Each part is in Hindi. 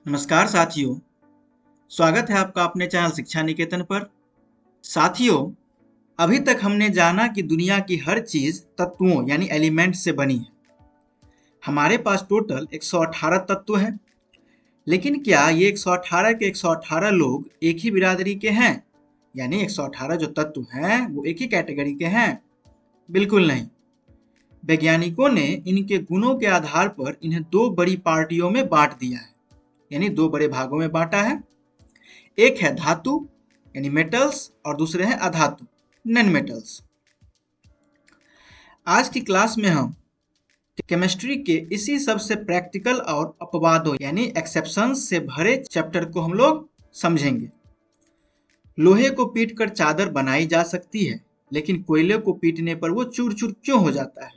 नमस्कार साथियों, स्वागत है आपका अपने चैनल शिक्षा निकेतन पर। साथियों, अभी तक हमने जाना कि दुनिया की हर चीज तत्वों यानी एलिमेंट से बनी है। हमारे पास टोटल 118 तत्व हैं। लेकिन क्या ये 118 के 118 लोग एक ही बिरादरी के हैं? यानी 118 जो तत्व हैं वो एक ही कैटेगरी के हैं? बिल्कुल नहीं। वैज्ञानिकों ने इनके गुणों के आधार पर इन्हें दो बड़ी पार्टियों में बांट दिया है, यानी दो बड़े भागों में बांटा है। एक है धातु यानी मेटल्स और दूसरे हैं अधातु नॉन मेटल्स। आज की क्लास में हम केमिस्ट्री के इसी सबसे प्रैक्टिकल और अपवादों यानी एक्सेप्शंस से भरे चैप्टर को हम लोग समझेंगे। लोहे को पीटकर चादर बनाई जा सकती है, लेकिन कोयले को पीटने पर वो चूर चूर क्यों हो जाता है?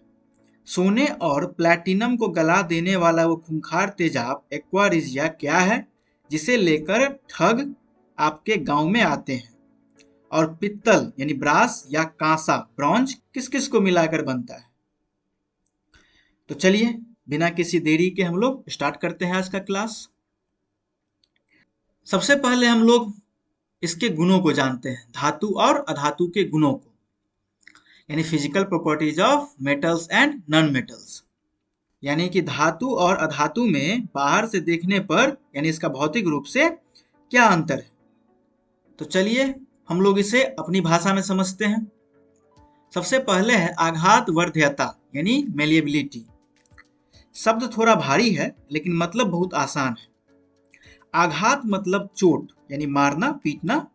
सोने और प्लैटिनम को गला देने वाला वो खूंखार तेजाब एक्वारिजिया क्या है, जिसे लेकर ठग आपके गांव में आते हैं? और पित्तल यानी ब्रास या कांसा ब्रॉन्ज किस किस को मिलाकर बनता है? तो चलिए बिना किसी देरी के हम लोग स्टार्ट करते हैं आज का क्लास। सबसे पहले हम लोग इसके गुणों को जानते हैं, धातु और अधातु के गुणों को, यानी physical properties of metals and non metals. यानी कि धातु और अधातु में बाहर से देखने पर यानी इसका भौतिक रूप से क्या अंतर है। तो चलिए हम लोग इसे अपनी भाषा में समझते हैं। सबसे पहले है आघात वर्ध्यता यानी मेलिएबिलिटी। शब्द थोड़ा भारी है लेकिन मतलब बहुत आसान है। आघात मतलब चोट यानी मारना पीटना।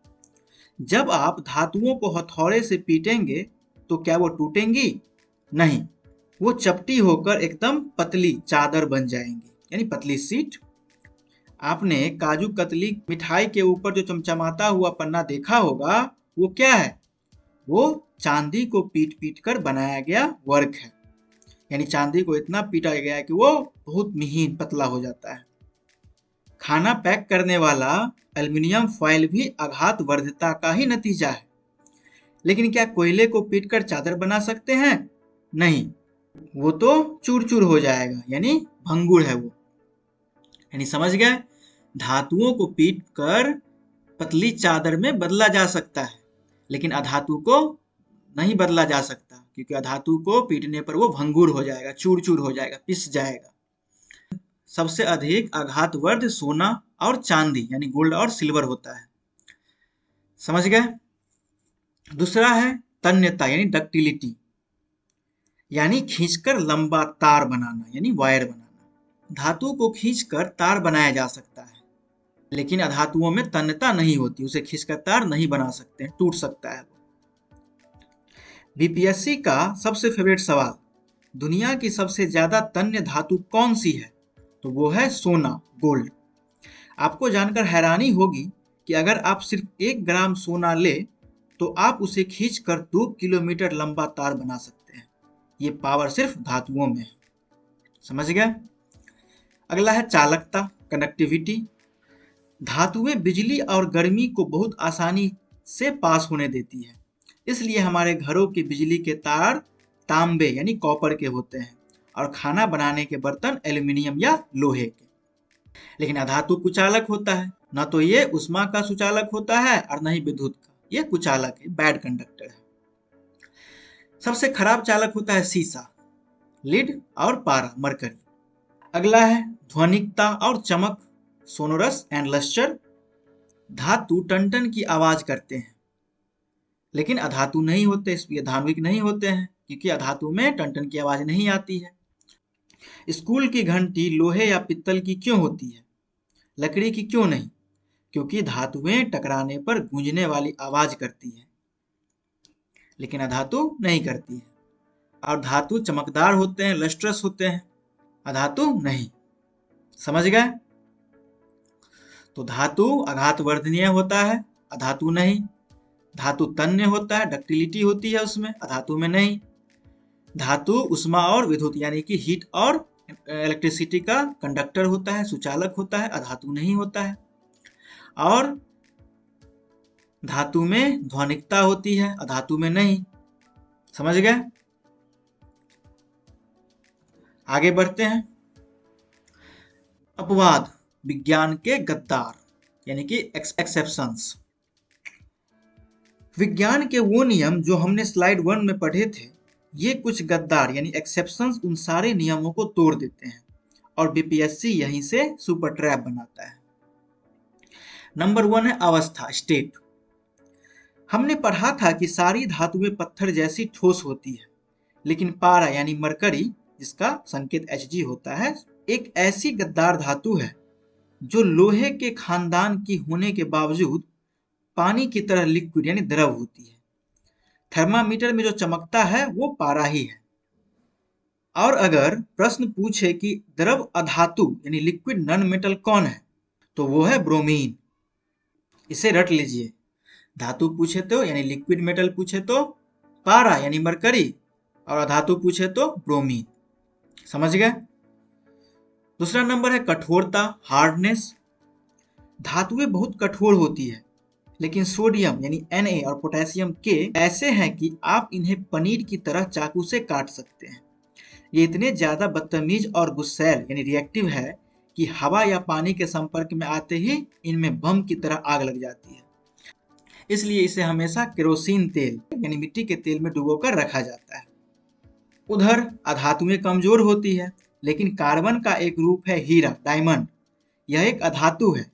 जब आप धातुओं को हथौड़े से पीटेंगे तो क्या वो टूटेंगी? नहीं, वो चपटी होकर एकदम पतली चादर बन जाएंगी यानी पतली सीट। आपने काजू कतली मिठाई के ऊपर जो चमचमाता हुआ पन्ना देखा होगा, वो क्या है? वो चांदी को पीट पीट कर बनाया गया वर्क है, यानी चांदी को इतना पीटा गया है कि वो बहुत महीन पतला हो जाता है। खाना पैक करने वाला एल्युमिनियम फॉयल भी आघात वर्ध्यता का ही नतीजा है। लेकिन क्या कोयले को पीटकर चादर बना सकते हैं? नहीं, वो तो चूर चूर हो जाएगा, यानी भंगुर है वो। यानी समझ गए, धातुओं को पीट कर पतली चादर में बदला जा सकता है, लेकिन अधातु को नहीं बदला जा सकता, क्योंकि अधातु को पीटने पर वो भंगुर हो जाएगा, चूर चूर हो जाएगा, पिस जाएगा। सबसे अधिक आघातवर्ध सोना और चांदी यानी गोल्ड और सिल्वर होता है। समझ गए। दूसरा है तन्यता यानी डक्टिलिटी, यानी खींचकर लंबा तार बनाना यानी वायर बनाना। धातु को खींचकर तार बनाया जा सकता है, लेकिन अधातुओं में तन्यता नहीं होती, उसे खींचकर तार नहीं बना सकते, टूट सकता है। बीपीएससी का सबसे फेवरेट सवाल, दुनिया की सबसे ज्यादा तन्य धातु कौन सी है? तो वो है सोना, गोल्ड। आपको जानकर हैरानी होगी कि अगर आप सिर्फ 1 ग्राम सोना ले तो आप उसे खींचकर 2 किलोमीटर लंबा तार बना सकते हैं। ये पावर सिर्फ धातुओं में है। समझ गए। अगला है चालकता, कंडक्टिविटी। धातुएं बिजली और गर्मी को बहुत आसानी से पास होने देती है, इसलिए हमारे घरों के बिजली के तार तांबे यानी कॉपर के होते हैं और खाना बनाने के बर्तन एल्युमिनियम या लोहे के। लेकिन अधातु कुचालक होता है, न तो ये उष्मा का सुचालक होता है और न ही विद्युत का, ये कुचालक है, बैड कंडक्टर है। सबसे खराब चालक होता है सीसा, लीड और पारा, मरकरी। अगला है ध्वनिकता और चमक, सोनोरस एंड लस्टर। धातु टन की आवाज करते हैं, लेकिन अधातु नहीं होते, इसलिए धात्विक नहीं होते हैं, क्योंकि अधातु में टन की आवाज नहीं आती है। स्कूल की घंटी लोहे या पित्तल की क्यों होती है, लकड़ी की क्यों नहीं? क्योंकि धातुएं टकराने पर गूंजने वाली आवाज करती है, लेकिन अधातु नहीं करती है। और धातु चमकदार होते हैं, लस्ट्रस होते हैं, अधातु नहीं। समझ गए। तो धातु आघातवर्धनीय होता है, अधातु नहीं। धातु तन्य होता है, डक्टिलिटी होती है उसमें, अधातु में नहीं। धातु उष्मा और विद्युत यानी कि हीट और इलेक्ट्रिसिटी का कंडक्टर होता है, सुचालक होता है, अधातु नहीं होता है। और धातु में ध्वनिकता होती है, अधातु में नहीं। समझ गए। आगे बढ़ते हैं। अपवाद, विज्ञान के गद्दार यानी कि एक्सेप्शंस। विज्ञान के वो नियम जो हमने स्लाइड 1 में पढ़े थे, ये कुछ गद्दार यानी एक्सेप्शंस उन सारे नियमों को तोड़ देते हैं और बीपीएससी यहीं से सुपर ट्रैप बनाता है। नंबर 1 है अवस्था, स्टेट। हमने पढ़ा था कि सारी धातुएं पत्थर जैसी ठोस होती है, लेकिन पारा यानी मरकरी, जिसका संकेत Hg होता है, एक ऐसी गद्दार धातु है जो लोहे के खानदान की होने के बावजूद पानी की तरह लिक्विड यानी द्रव होती है। थर्मामीटर में जो चमकता है वो पारा ही है। और अगर प्रश्न पूछे कि द्रव अधातु यानी लिक्विड नॉन मेटल कौन है, तो वो है ब्रोमीन। इसे रट लीजिए। धातु पूछे तो यानी लिक्विड मेटल पूछे तो पारा यानी मरकरी, और अधातु पूछे तो ब्रोमीन। समझ गए? दूसरा नंबर है कठोरता, हार्डनेस। धातुएं बहुत कठोर होती है, लेकिन सोडियम यानी Na और पोटेशियम के ऐसे हैं कि आप इन्हें पनीर की तरह चाकू से काट सकते हैं। ये इतने ज्यादा बदतमीज और गुस्सैल यानी रिएक्टिव है कि हवा या पानी के संपर्क में आते ही इनमें बम की तरह आग लग जाती है। इसलिए इसे हमेशा केरोसिन तेल यानी मिट्टी के तेल में डुबोकर रखा जाता है। उधर अधातुएं कमजोर होती है, लेकिन कार्बन का एक रूप है हीरा, डायमंड। यह एक अधातु है,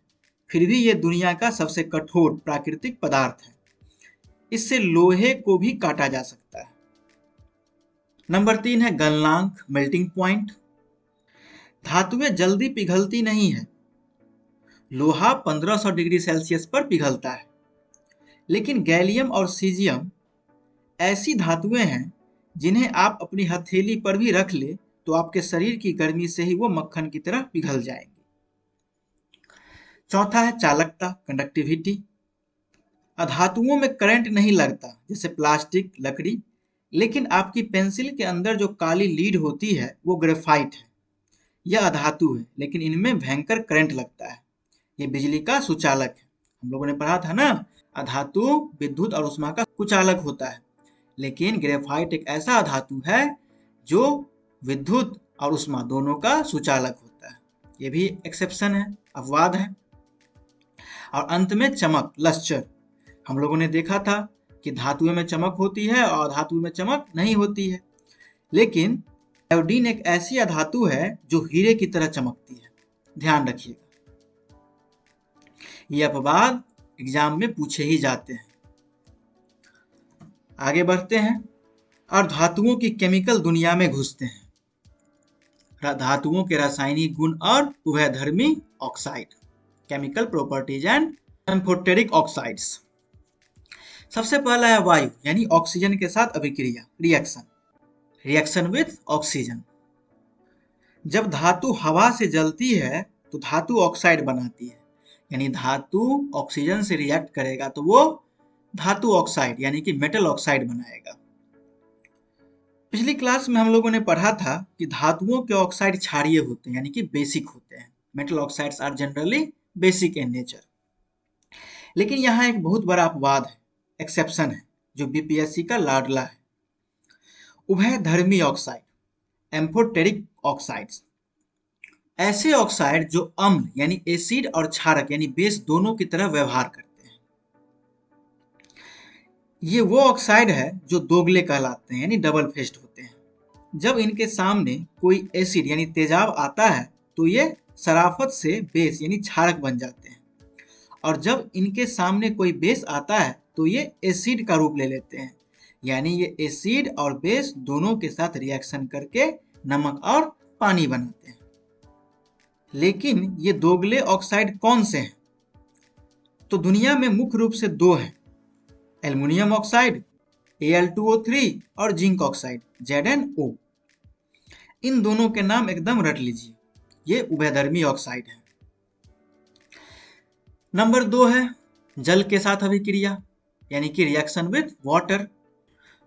फिर भी यह दुनिया का सबसे कठोर प्राकृतिक पदार्थ है। इससे लोहे को भी काटा जा सकता है। नंबर 3 है गलनांक, मेल्टिंग पॉइंट। धातुएं जल्दी पिघलती नहीं है। लोहा 1500 डिग्री सेल्सियस पर पिघलता है, लेकिन गैलियम और सीजियम ऐसी धातुएं हैं जिन्हें आप अपनी हथेली पर भी रख ले तो आपके शरीर की गर्मी से ही वो मक्खन की तरह पिघल जाएंगी। चौथा है चालकता, कंडक्टिविटी। अधातुओं में करंट नहीं लगता जैसे प्लास्टिक, लकड़ी, लेकिन आपकी पेंसिल के अंदर जो काली लीड होती है वो ग्रेफाइट है। यह अधातु है, लेकिन इनमें भयंकर करंट लगता है। ये बिजली का सुचालक है। हम लोगों ने पढ़ा था ना, अधातु विद्युत और उष्मा का कुचालक होता है, लेकिन ग्रेफाइट एक ऐसा धातु है जो विद्युत और उष्मा दोनों का सुचालक होता है। ये भी एक्सेप्शन है, अपवाद है। और अंत में चमक, लस्टर। हम लोगों ने देखा था कि धातुओं में चमक होती है और धातुओं में चमक नहीं होती है, लेकिन आयोडीन एक ऐसी अधातु है जो हीरे की तरह चमकती है। ध्यान रखिएगा, ये अपवाद एग्जाम में पूछे ही जाते हैं। आगे बढ़ते हैं और धातुओं की केमिकल दुनिया में घुसते हैं। धातुओं के रासायनिक गुण और उभयधर्मी oxide, chemical properties and amphoteric oxides. सबसे पहला है वायु यानी ऑक्सीजन के साथ अभिक्रिया, रिएक्शन विथ ऑक्सीजन। जब धातु हवा से जलती है तो धातु ऑक्साइड बनाती है, यानी धातु ऑक्सीजन से रिएक्ट करेगा तो वो धातु ऑक्साइड यानी कि मेटल ऑक्साइड बनाएगा। पिछली क्लास में हम लोगों ने पढ़ा था कि धातुओं के ऑक्साइड क्षारीय होते हैं यानी कि बेसिक होते हैं। Metal oxides are generally basic in nature. लेकिन यहाँ एक बहुत बड़ा अपवाद है, एक्सेप्शन है, जो बीपीएससी का लाडला है। उभयधर्मी ऑक्साइड, एम्फोटेरिक ऑक्साइड्स। ऐसे ऑक्साइड जो अम्ल यानी एसिड और क्षारक यानी बेस दोनों की तरह व्यवहार करते हैं। ये वो ऑक्साइड है जो दोगले कहलाते हैं यानी डबल फेस्ड होते हैं। जब इनके सामने कोई एसिड यानी तेजाब आता है तो ये शराफत से बेस यानी क्षारक बन जाते हैं, और जब इनके सामने कोई बेस आता है तो ये एसिड का रूप ले लेते हैं, यानी ये एसिड और बेस दोनों के साथ रिएक्शन करके नमक और पानी बनाते हैं। लेकिन ये दोगले ऑक्साइड कौन से हैं? तो दुनिया में मुख्य रूप से दो हैं, एल्युमिनियम ऑक्साइड Al2O3 और जिंक ऑक्साइड ZnO। इन दोनों के नाम एकदम रट लीजिए, ये उभयधर्मी ऑक्साइड है। नंबर 2 है जल के साथ अभिक्रिया यानी कि रिएक्शन विथ वाटर।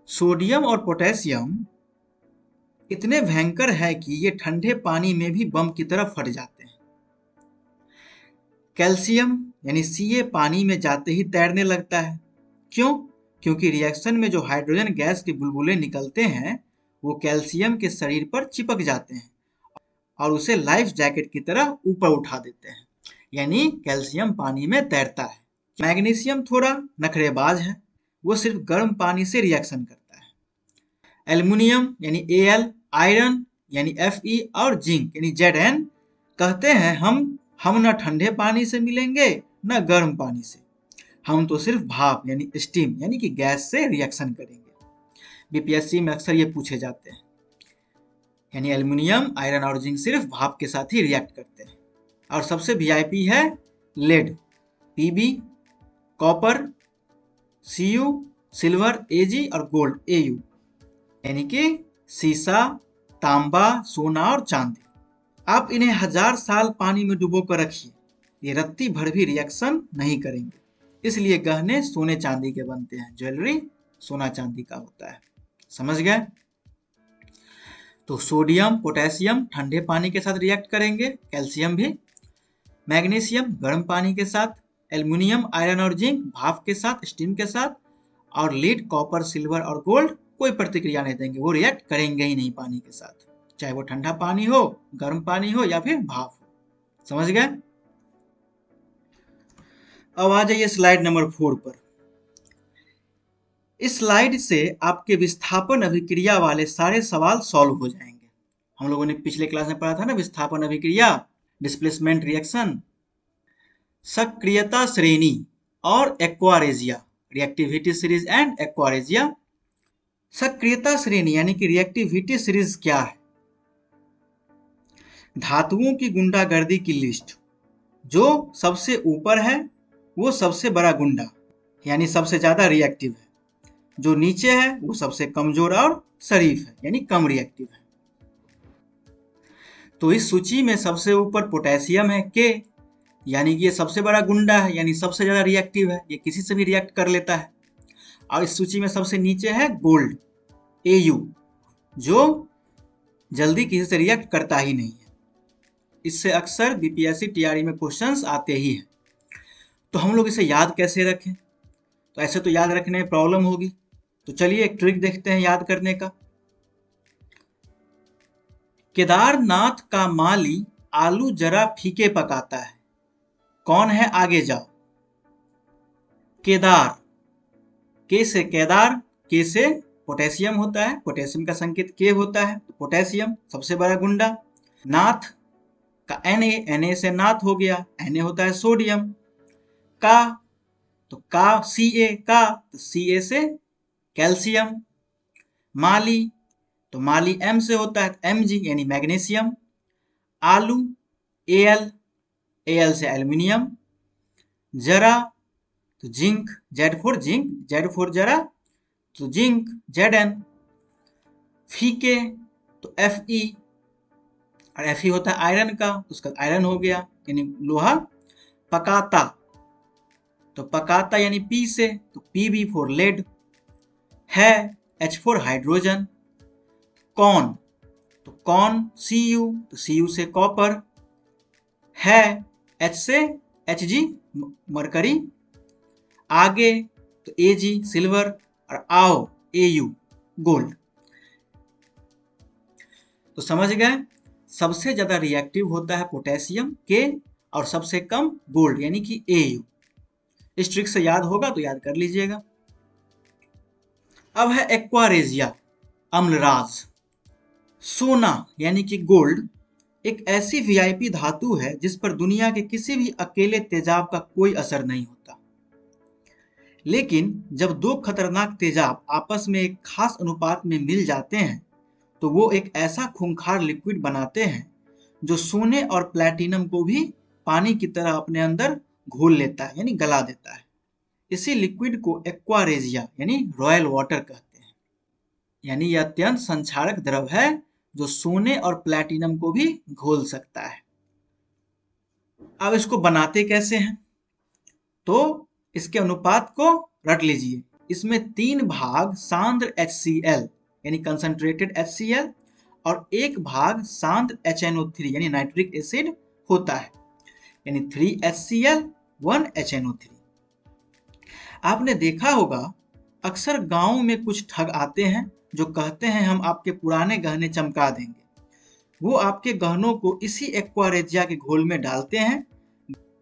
सोडियम और पोटेशियम इतने भयंकर है कि ये ठंडे पानी में भी बम की तरह फट जाते हैं। कैल्शियम यानी Ca पानी में जाते ही तैरने लगता है। क्यों? क्योंकि रिएक्शन में जो हाइड्रोजन गैस के बुलबुले निकलते हैं वो कैल्शियम के शरीर पर चिपक जाते हैं और उसे लाइफ जैकेट की तरह ऊपर उठा देते हैं। यानी कैल्शियम पानी में तैरता है। मैग्नीशियम थोड़ा नखरेबाज है, वो सिर्फ गर्म पानी से रिएक्शन करता है। एल्युमिनियम यानी Al, आयरन यानी Fe और जिंक यानी Zn कहते हैं हम न ठंडे पानी से मिलेंगे न गर्म पानी से, हम तो सिर्फ भाप यानी स्टीम यानी कि गैस से रिएक्शन करेंगे। बीपीएससी में अक्सर ये पूछे जाते हैं। यानी एल्युमिनियम, आयरन और जिंक सिर्फ भाप के साथ ही रिएक्ट करते हैं। और सबसे वीआईपी है lead, PB, copper, CU, silver AG और गोल्ड एयू, यानी कि सीसा, तांबा, सोना और चांदी। आप इन्हें 1000 साल पानी में डुबो कर रखिए, ये रत्ती भर भी रिएक्शन नहीं करेंगे। इसलिए गहने सोने चांदी के बनते हैं, ज्वेलरी सोना चांदी का होता है। समझ गए? तो सोडियम, पोटेशियम ठंडे पानी के साथ रिएक्ट करेंगे, कैल्शियम भी। मैग्नीशियम गर्म पानी के साथ, एल्युमिनियम, आयरन और जिंक भाप के साथ, स्टीम के साथ, और लीड, कॉपर, सिल्वर और गोल्ड कोई प्रतिक्रिया नहीं देंगे, वो रिएक्ट करेंगे ही नहीं पानी के साथ, चाहे वो ठंडा पानी हो, गर्म पानी हो या फिर भाप हो। समझ गए? अब आ जाइए स्लाइड नंबर 4 पर। इस स्लाइड से आपके विस्थापन अभिक्रिया वाले सारे सवाल सॉल्व हो जाएंगे। हम लोगों ने पिछले क्लास में पढ़ा था ना विस्थापन अभिक्रिया, डिस्प्लेसमेंट रिएक्शन, सक्रियता श्रेणी और aqua regia, reactivity series and aqua regia. सक्रियता श्रेणी यानी कि रिएक्टिविटी सीरीज क्या है? धातुओं की गुंडागर्दी की लिस्ट, जो सबसे ऊपर है वो सबसे बड़ा गुंडा यानी सबसे ज्यादा रिएक्टिव है, जो नीचे है वो सबसे कमजोर और शरीफ है यानी कम रिएक्टिव है। तो इस सूची में सबसे ऊपर पोटेशियम है के, यानी कि ये सबसे बड़ा गुंडा है यानी सबसे ज्यादा रिएक्टिव है, ये किसी से भी रिएक्ट कर लेता है। और इस सूची में सबसे नीचे है गोल्ड एयू, जो जल्दी किसी से रिएक्ट करता ही नहीं है। इससे अक्सर बीपीएससी टीआरई में क्वेश्चंस आते ही हैं। तो हम लोग इसे याद कैसे रखें? तो ऐसे तो याद रखने में प्रॉब्लम होगी, तो चलिए एक ट्रिक देखते हैं याद करने का। केदारनाथ का माली आलू जरा फीके पकाता है, कौन है आगे जाओ? केदार, के से केदार, के से पोटेशियम होता है, पोटेशियम का संकेत के होता है, तो पोटेशियम सबसे बड़ा गुंडा। नाथ का Na से नाथ हो गया, Na होता है सोडियम। का, तो का Ca का, तो Ca से कैल्शियम। माली, तो माली M से होता है, Mg यानी मैग्नीशियम। आलू Al, Al से एल्युमिनियम। जरा, तो zinc, Z for zinc, Z for जरा, तो जिंक Zn। फीके, तो Fe, और Fe होता है आयरन का, उसका आयरन हो गया यानी लोहा। पकाता, तो पकाता यानी P से, तो Pb फॉर लेड। है H फॉर हाइड्रोजन। कौन, तो कौन Cu, तो Cu से कॉपर। है H से Hg मरकरी। आगे, तो Ag सिल्वर, और आओ Au गोल्ड। तो समझ गए? सबसे ज्यादा रिएक्टिव होता है पोटेशियम के, और सबसे कम गोल्ड यानी कि Au। इस ट्रिक से याद होगा तो याद कर लीजिएगा। अब है एक्वारेजिया, अम्लराज। सोना यानी कि गोल्ड एक ऐसी वीआईपी धातु है जिस पर दुनिया के किसी भी अकेले तेजाब का कोई असर नहीं होता। लेकिन जब दो खतरनाक तेजाब आपस में एक खास अनुपात में मिल जाते हैं तो वो एक ऐसा खूंखार लिक्विड बनाते हैं जो सोने और प्लैटिनम को भी पानी की तरह अपने अंदर घोल लेता है यानी गला देता है। इसी लिक्विड को एक्वारेजिया यानी रॉयल वाटर कहते हैं। यानी यह अत्यंत संक्षारक द्रव है जो सोने और प्लैटिनम को भी घोल सकता है। अब इसको बनाते कैसे हैं? तो इसके अनुपात को रट लीजिए। इसमें 3 भाग सांद्र HCl यानी कंसंट्रेटेड HCl और 1 भाग सांद्र HNO3 यानी नाइट्रिक एसिड होता है, यानी 3 HCl 1 HNO3। आपने देखा होगा अक्सर गांव में कुछ ठग आते हैं जो कहते हैं हम आपके पुराने गहने चमका देंगे। वो आपके गहनों को इसी एक्वारेजिया के घोल में डालते हैं,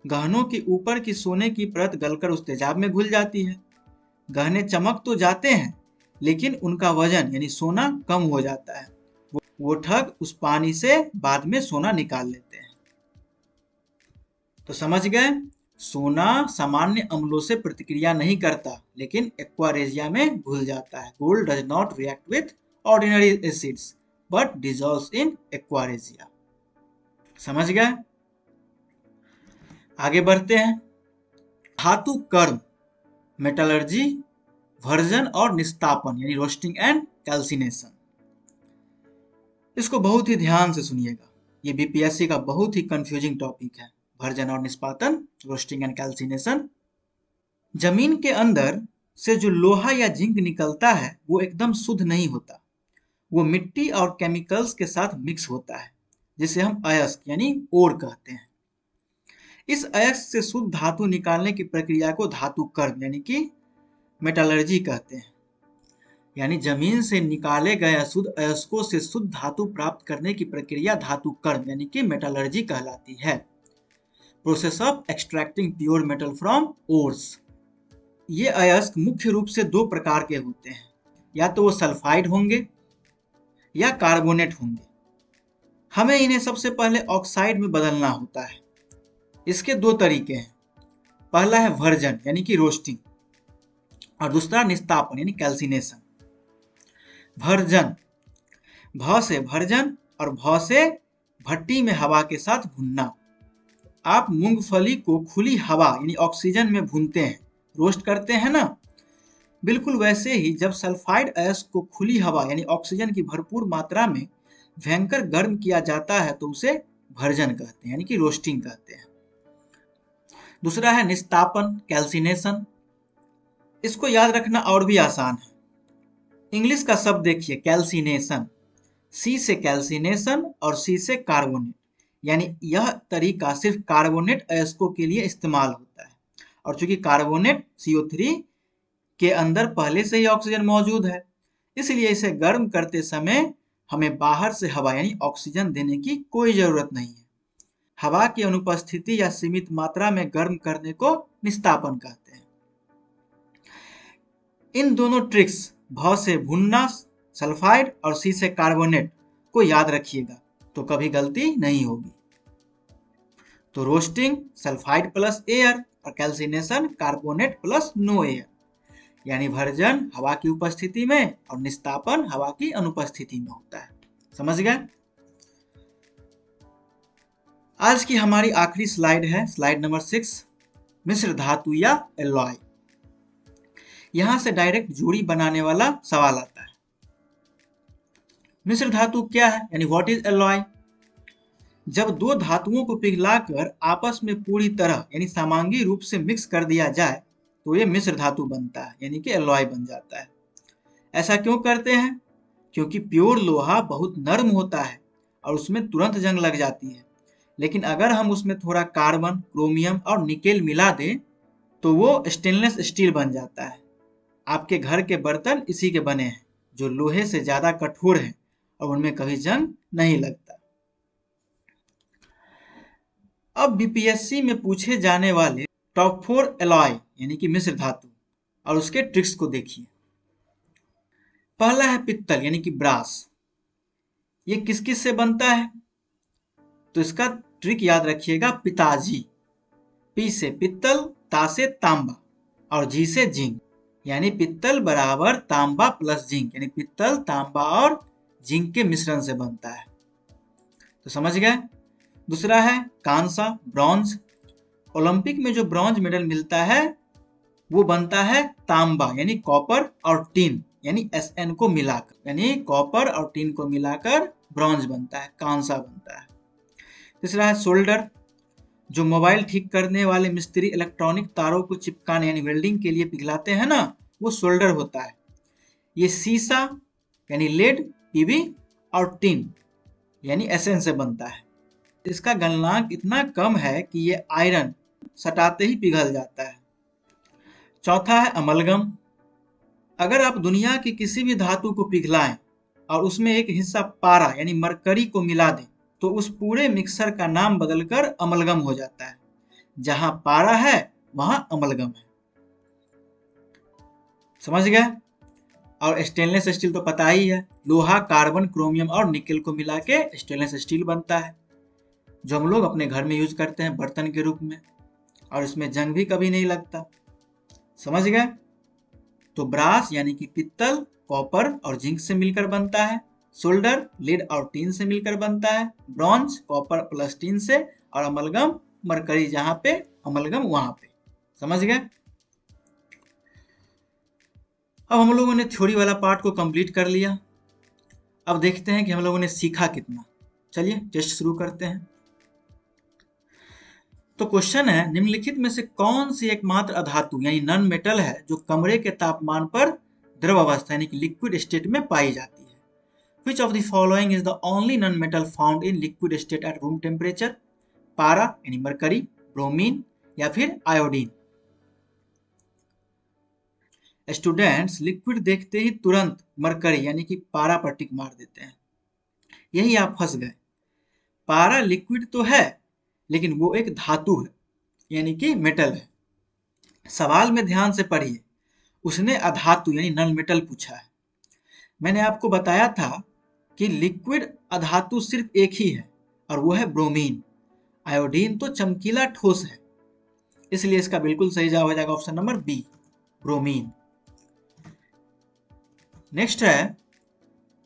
गहनों के ऊपर की सोने की परत गलकर उस तेजाब में घुल जाती है। गहने चमक तो जाते हैं, लेकिन उनका वजन यानी सोना कम हो जाता है। वो ठग उस पानी से बाद में सोना निकाल लेते हैं। तो समझ गए, सोना सामान्य अम्लों से प्रतिक्रिया नहीं करता, लेकिन एक्वारेजिया में घुल जाता है। Gold does not react with ordinary acids but dissolves in aqua regia. समझ गए, आगे बढ़ते हैं। धातु कर्म, मेटलर्जी, वर्जन और निस्तापन यानी रोस्टिंग एंड कैल्सिनेशन। इसको बहुत ही ध्यान से सुनिएगा, ये बीपीएससी का बहुत ही कंफ्यूजिंग टॉपिक है। वर्जन और निष्पादन, रोस्टिंग एंड कैल्सिनेशन। जमीन के अंदर से जो लोहा या जिंक निकलता है वो एकदम शुद्ध नहीं होता, वो मिट्टी और केमिकल्स के साथ मिक्स होता है, जिसे हम अयस्क यानी ओर कहते हैं। इस अयस्क से शुद्ध धातु निकालने की प्रक्रिया को धातु कर्म यानी कि मेटलर्जी कहते हैं। यानी जमीन से निकाले गए अशुद्ध अयस्कों से शुद्ध धातु प्राप्त करने की प्रक्रिया धातु कर्म यानी कि मेटलर्जी कहलाती है। Process of extracting pure metal from ores. ये अयस्क मुख्य रूप से दो प्रकार के होते हैं, या तो वो सल्फाइड होंगे या कार्बोनेट होंगे। हमें इन्हें सबसे पहले ऑक्साइड में बदलना होता है। इसके दो तरीके हैं, पहला है वर्जन यानी कि रोस्टिंग और दूसरा निस्तापन यानी कैल्सिनेशन। भर्जन, भ से भर्जन और भ से भट्टी में हवा के साथ भुनना। आप मूंगफली को खुली हवा यानी ऑक्सीजन में भूनते हैं, रोस्ट करते हैं ना, बिल्कुल वैसे ही जब सल्फाइड अयस्क को खुली हवा यानी ऑक्सीजन की भरपूर मात्रा में भयंकर गर्म किया जाता है तो उसे भर्जन कहते हैं यानी कि रोस्टिंग कहते हैं। दूसरा है निस्तापन, कैल्सिनेशन। इसको याद रखना और भी आसान है। इंग्लिश का शब्द देखिए कैल्सिनेशन, सी से कैल्सिनेशन और सी से कार्बोनेट, यानी यह तरीका सिर्फ कार्बोनेट अयस्कों के लिए इस्तेमाल होता है। और चूंकि कार्बोनेट CO3 के अंदर पहले से ही ऑक्सीजन मौजूद है, इसलिए इसे गर्म करते समय हमें बाहर से हवा यानी ऑक्सीजन देने की कोई जरूरत नहीं है। हवा की अनुपस्थिति या सीमित मात्रा में गर्म करने को निस्तापन कहते हैं। इन दोनों ट्रिक्स, भ से भुनना सल्फाइड और सी से कार्बोनेट, को याद रखिएगा तो कभी गलती नहीं होगी। तो रोस्टिंग सल्फाइड प्लस एयर और calcination carbonate plus no air, यानी भर्जन हवा की उपस्थिति में और निस्तापन हवा की अनुपस्थिति में होता है। समझ गए? आज की हमारी आखिरी स्लाइड है, स्लाइड नंबर 6, मिश्र धातु या एलॉय। यहां से डायरेक्ट जोड़ी बनाने वाला सवाल आता है। मिश्र धातु क्या है यानी व्हाट इज एलॉय? जब दो धातुओं को पिघलाकर आपस में पूरी तरह यानी समांगी रूप से मिक्स कर दिया जाए तो ये मिश्र धातु बनता है यानी कि एलॉय बन जाता है। ऐसा क्यों करते हैं? क्योंकि प्योर लोहा बहुत नरम होता है और उसमें तुरंत जंग लग जाती है, लेकिन अगर हम उसमें थोड़ा कार्बन, क्रोमियम और निकेल मिला दें तो वो स्टेनलेस स्टील बन जाता है। आपके घर के बर्तन इसी के बने हैं, जो लोहे से ज्यादा कठोर हैं और उनमें कभी जंग नहीं लगता। अब बीपीएससी में पूछे जाने वाले टॉप 4 एलॉय यानी कि मिश्र धातु और उसके ट्रिक्स को देखिए। पहला है पित्तल यानी कि ब्रास। ये किस किस से बनता है? तो इसका ट्रिक याद रखिएगा, पिताजी। पी से पित्तल, ता से तांबा और जी से जिंक, यानी पित्तल बराबर तांबा प्लस जिंक, यानी पित्तल, तांबा और जिंक के मिश्रण से बनता है। तो समझ गए? दूसरा है कांसा, ब्रॉन्ज। ओलंपिक में जो ब्रॉन्ज मेडल मिलता है वो बनता है तांबा यानी कॉपर और टिन यानी SN को मिलाकर, यानी कॉपर और टिन को मिलाकर ब्रॉन्ज बनता है, कांसा बनता है। तीसरा है सोल्डर। जो मोबाइल ठीक करने वाले मिस्त्री इलेक्ट्रॉनिक तारों को चिपकाने यानी वेल्डिंग के लिए पिघलाते हैं ना, वो सोल्डर होता है। ये सीसा यानी लेड, PB और टिन यानी SN से बनता है। इसका गलनांक इतना कम है कि ये आयरन सटाते ही पिघल जाता है। चौथा है अमलगम। अगर आप दुनिया की किसी भी धातु को पिघलाएं और उसमें एक हिस्सा पारा यानी मरकरी को मिला दें तो उस पूरे मिक्सर का नाम बदलकर अमलगम हो जाता है। जहां पारा है वहां अमलगम है। समझ गए? और स्टेनलेस स्टील तो पता ही है, लोहा, कार्बन, क्रोमियम और निकेल को मिला के स्टेनलेस स्टील बनता है, जो हम लोग अपने घर में यूज करते हैं बर्तन के रूप में, और इसमें जंग भी कभी नहीं लगता। समझ गए? तो ब्रास यानी कि पित्तल कॉपर और जिंक से मिलकर बनता है। सोल्डर लीड और टीन से मिलकर बनता है। ब्रॉन्ज कॉपर प्लस टीन से। और अमलगम मरकरी, जहां पे अमलगम वहां पे। समझ गए? अब हम लोगों ने थ्योरी वाला पार्ट को कंप्लीट कर लिया। अब देखते हैं कि हम लोगों ने सीखा कितना। चलिए टेस्ट शुरू करते हैं। तो क्वेश्चन है, निम्नलिखित में से कौन सी एकमात्र अधातु यानी नॉन मेटल है जो कमरे के तापमान पर द्रव अवस्था यानी कि लिक्विड स्टेट में पाई जाती है? Which of the following is the only non-metal found in liquid state at room temperature? पारा यानी मरकरी, ब्रोमीन या फिर आयोडीन। स्टूडेंट्स लिक्विड देखते ही तुरंत मरकरी यानी कि पारा पर टिक मार देते हैं, यही आप फंस गए। पारा लिक्विड तो है लेकिन वो एक धातु है यानी कि मेटल है। सवाल में ध्यान से पढ़िए, उसने अधातु यानी नॉन मेटल पूछा है। मैंने आपको बताया था कि लिक्विड अधातु सिर्फ एक ही है और वो है ब्रोमीन। आयोडीन तो चमकीला ठोस है, इसलिए इसका बिल्कुल सही जवाब हो जाएगा option number B, bromine. Next है,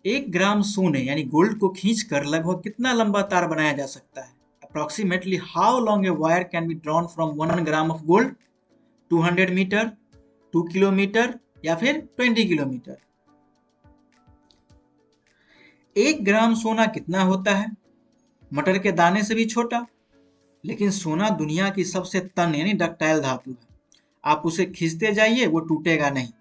1 ग्राम सोने यानी गोल्ड को खींचकर लगभग कितना लंबा तार बनाया जा सकता है? Approximately how long a wire can be drawn from 1 gram of gold? 200 metre, 2 kilometre या फिर 20 किलोमीटर? 1 ग्राम सोना कितना होता है? मटर के दाने से भी छोटा। लेकिन सोना दुनिया की सबसे तन यानी डक्टाइल धातु है, आप उसे खींचते जाइए वो टूटेगा नहीं।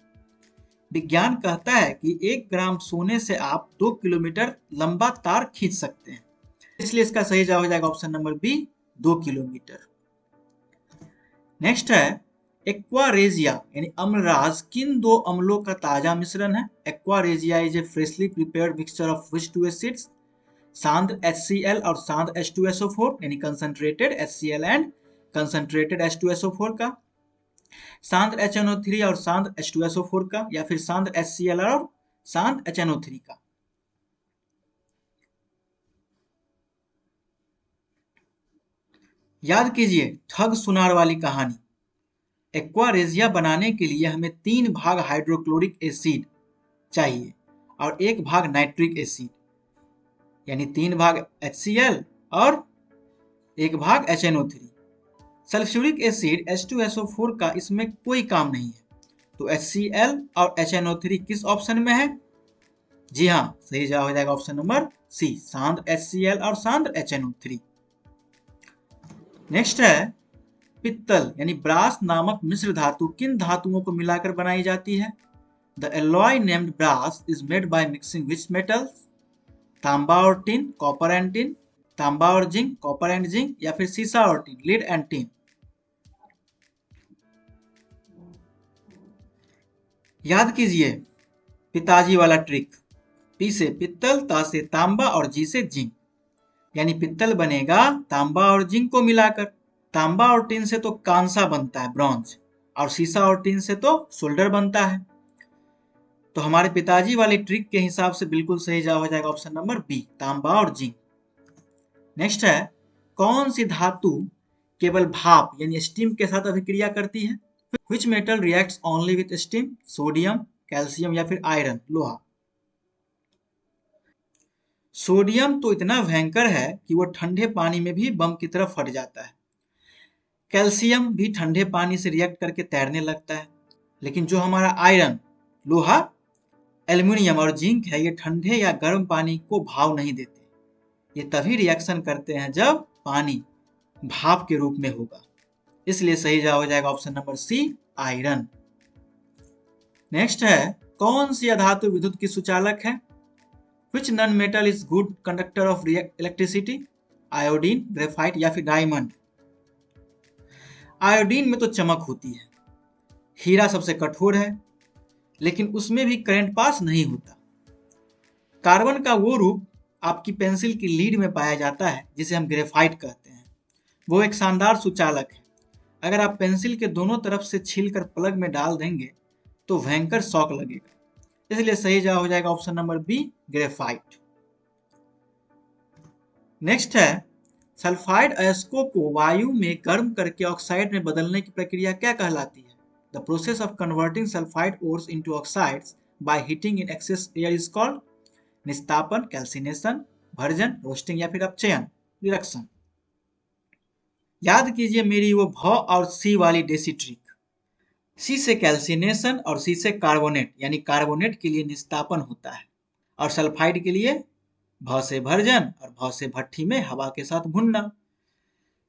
विज्ञान कहता है कि 1 ग्राम सोने से आप 2 किलोमीटर लंबा तार खींच सकते हैं, इसलिए इसका सही जवाब हो जाएगा option number B, 2 kilometre. Next है, एक्वारेजिया यानी अम्लराज किन 2 अम्लों का ताजा मिश्रण है? Aqua regia is a freshly prepared mixture of which 2 acids? सांद्र HCl और सांद्र H2SO4 यानी concentrated HCl and concentrated H2SO4 का, सांद्र HNO3 और सांद्र H2SO4 का, या फिर सांद्र HCl और सांद्र HNO3 का? याद कीजिए ठग सुनार वाली कहानी। एक्वारेजिया बनाने के लिए हमें 3 भाग हाइड्रोक्लोरिक एसिड चाहिए और 1 भाग नाइट्रिक एसिड, यानी 3 भाग HCl और 1 भाग HNO3। सल्फ्यूरिक एसिड H2SO4 का इसमें कोई काम नहीं है, तो HCl और HNO3 किस ऑप्शन में है? जी हाँ, सही जवाब हो जाएगा ऑप्शन नंबर सी, सांद्र HCl और सांद्र HNO3। नेक्स्ट है, पित्तल यानी ब्रास नामक मिश्र धातु किन धातुओं को मिलाकर बनाई जाती है? The alloy named brass is made by mixing which metals? तांबा और टिन, कॉपर एंड टिन, तांबा और जिंक, कॉपर एंड जिंक, या फिर सीसा और टिन, लीड एंड टिन? याद कीजिए पिताजी वाला ट्रिक, पी से पित्तल, ता से तांबा और जी से जिंक, यानी पित्तल बनेगा तांबा और जिंक को मिलाकर। तांबा और टिन से तो कांसा बनता है, ब्रॉन्ज, और सीसा और टिन से तो सोल्डर बनता है। तो हमारे पिताजी वाली ट्रिक के हिसाब से बिल्कुल सही जवाब हो जाएगा ऑप्शन नंबर बी, तांबा और जिंक। नेक्स्ट है, कौन सी धातु केवल भाप यानी स्टीम के साथ अभिक्रिया करती है? Which metal reacts only with steam? Sodium, calcium या फिर आयरन, लोहा? सोडियम तो इतना भयंकर है कि वो ठंडे पानी में भी बम की तरह फट जाता है। कैल्शियम भी ठंडे पानी से रिएक्ट करके तैरने लगता है। लेकिन जो हमारा आयरन, लोहा, एल्युमिनियम और जिंक है, ये ठंडे या गर्म पानी को भाव नहीं देते। ये तभी रिएक्शन करते हैं जब पानी भाप के रूप में होगा, इसलिए सही जवाब हो जाएगा option number C, iron. Next है, कौन सी अधातु विद्युत की सुचालक है? Which non-metal is good conductor of electricity? Iodine, graphite या फिर डायमंड? आयोडीन में तो चमक होती है, हीरा सबसे कठोर है, लेकिन उसमें भी करंट पास नहीं होता। कार्बन का वो रूप आपकी पेंसिल की लीड में पाया जाता है जिसे हम ग्रेफाइट कहते हैं, वो एक शानदार सुचालक है, अगर आप पेंसिल के दोनों तरफ से छील कर प्लग में डाल देंगे तो भयंकर शॉक लगेगा। इसलिए सही जवाब हो जाएगा option number B, graphite. Next है, सल्फाइड अयस्कों को वायु में गर्म करके ऑक्साइड में बदलने की प्रक्रिया क्या कहलाती है? The process of converting sulphide ores into oxides by heating in excess air is called निस्तापन, कैल्सिनेशन, भर्जन, रोस्टिंग या फिर अपचयन, रिडक्शन। याद कीजिए मेरी वो भ और सी वाली देसी ट्रिक। सी से कैल्सिनेशन और सी से कार्बोनेट, यानी कार्बोनेट के लिए निस्तापन होता है, और सल्फाइड के लिए भ से भर्जन और भ से भट्ठी में हवा के साथ भुनना।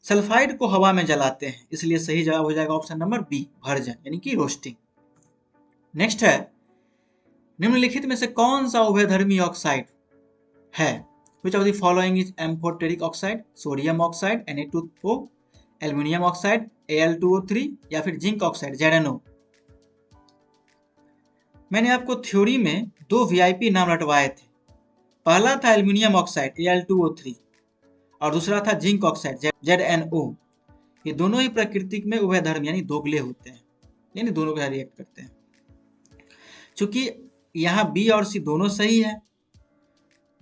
सल्फाइड को हवा में जलाते हैं, इसलिए सही जवाब हो जाएगा ऑप्शन नंबर बी, भर्जन यानी कि रोस्टिंग। नेक्स्ट है, निम्नलिखित में से कौन सा उभयधर्मी ऑक्साइड है? Which of the following is amphoteric oxide? Sodium oxide Na2O, aluminium oxide Al2O3 या फिर जिंक ऑक्साइड ZnO। मैंने आपको थ्योरी में दो वीआईपी नाम रटवाए थे। पहला था एल्यूमिनियम ऑक्साइड Al2O3 और दूसरा था जिंक ऑक्साइड ZnO। ये दोनों ही प्रकृति में उभयधर्मी यानी दोगले होते हैं, यानी दोनों के साथ रिएक्ट करते हैं। चूंकि यहाँ बी और सी दोनों सही है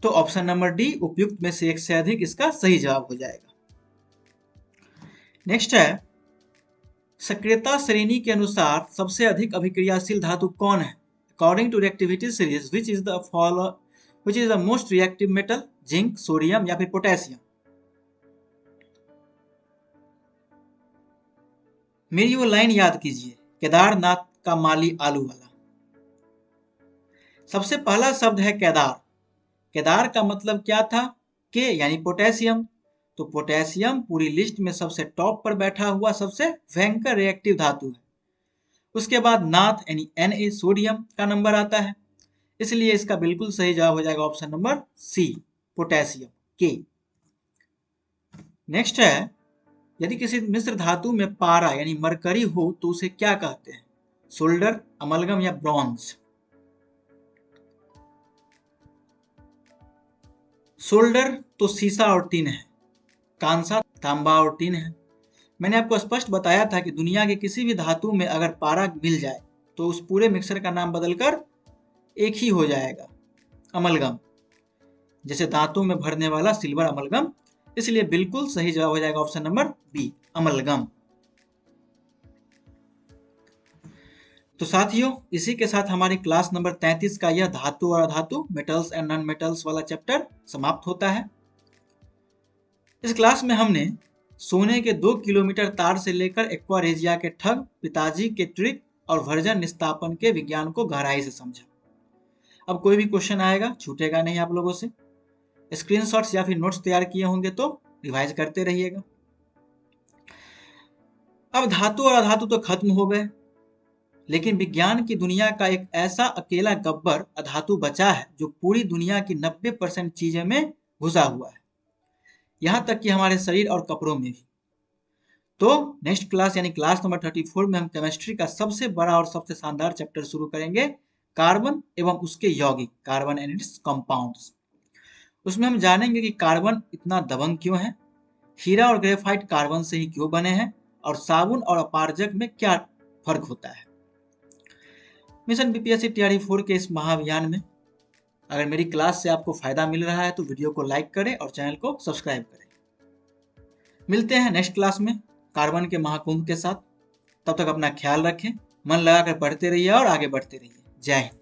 तो ऑप्शन नंबर डी उपयुक्त में से एक से अधिक इसका सही जवाब हो जाएगा। नेक्स्ट है, सक्रियता श्रेणी के अनुसार सबसे अधिक अभिक्रियाशील धातु कौन है? According to reactivity series which is the most reactive metal? Zinc, sodium या फिर पोटेशियम? मेरी वो लाइन याद कीजिए, केदारनाथ का माली आलू वाला। सबसे पहला शब्द है केदार। केदार का मतलब क्या था? के यानी पोटेशियम। तो पोटेशियम पूरी लिस्ट में सबसे टॉप पर बैठा हुआ सबसे भयंकर रिएक्टिव धातु है। उसके बाद नाथ यानी Na सोडियम का नंबर आता है, इसलिए इसका बिल्कुल सही जवाब हो जाएगा ऑप्शन नंबर सी, पोटेशियम के। नेक्स्ट है, यदि किसी मिश्र धातु में पारा यानी मरकरी हो तो उसे क्या कहते हैं? सोल्डर, अमलगम या ब्रॉन्ज? सोल्डर तो सीसा और टिन है, कांसा तांबा और टिन है। मैंने आपको स्पष्ट बताया था कि दुनिया के किसी भी धातु में अगर पारा मिल जाए तो उस पूरे मिक्सर का नाम बदलकर एक ही हो जाएगा, अमलगम। जैसे दांतों में भरने वाला सिल्वर अमलगम, इसलिए बिल्कुल सही जवाब हो जाएगा ऑप्शन नंबर बी, अमलगम। तो साथियों, इसी के साथ हमारी क्लास नंबर 33 का यह धातु और अधातु, मेटल्स एंड नॉन मेटल्स वाला चैप्टर समाप्त होता है। इस क्लास में हमने सोने के 2 किलोमीटर तार से लेकर एक्वारेजिया के ठग, पिताजी के ट्रिक और वर्जन निस्तापन के विज्ञान को गहराई से समझा। अब कोई भी क्वेश्चन आएगा छूटेगा नहीं आप लोगों से। स्क्रीनशॉट्स या फिर नोट्स तैयार किए होंगे तो रिवाइज करते रहिएगा। अब धातु और अधातु तो खत्म हो गए, लेकिन विज्ञान की दुनिया का एक ऐसा अकेला गब्बर अधातु बचा है जो पूरी दुनिया की 90% चीजें में घुसा हुआ है, यहां तक कि हमारे शरीर और कपड़ों में भी। तो नेक्स्ट क्लास यानी क्लास नंबर 34 में हम केमिस्ट्री का सबसे बड़ा और सबसे शानदार चैप्टर शुरू करेंगे, कार्बन एवं उसके यौगिक, कार्बन एंड इट्स कंपाउंड्स। उसमें हम जानेंगे कि कार्बन इतना दबंग क्यों है, हीरा और ग्रेफाइट कार्बन से ही क्यों बने हैं, और साबुन और अपारजक में क्या फर्क होता है। मिशन बीपीएससी तैयारी 4 के इस महाअभियान में अगर मेरी क्लास से आपको फायदा मिल रहा है तो वीडियो को लाइक करें और चैनल को सब्सक्राइब करें। मिलते हैं नेक्स्ट क्लास में कार्बन के महाकुंभ के साथ। तब तक अपना ख्याल रखें, मन लगाकर पढ़ते रहिए और आगे बढ़ते रहिए। जय हिंद।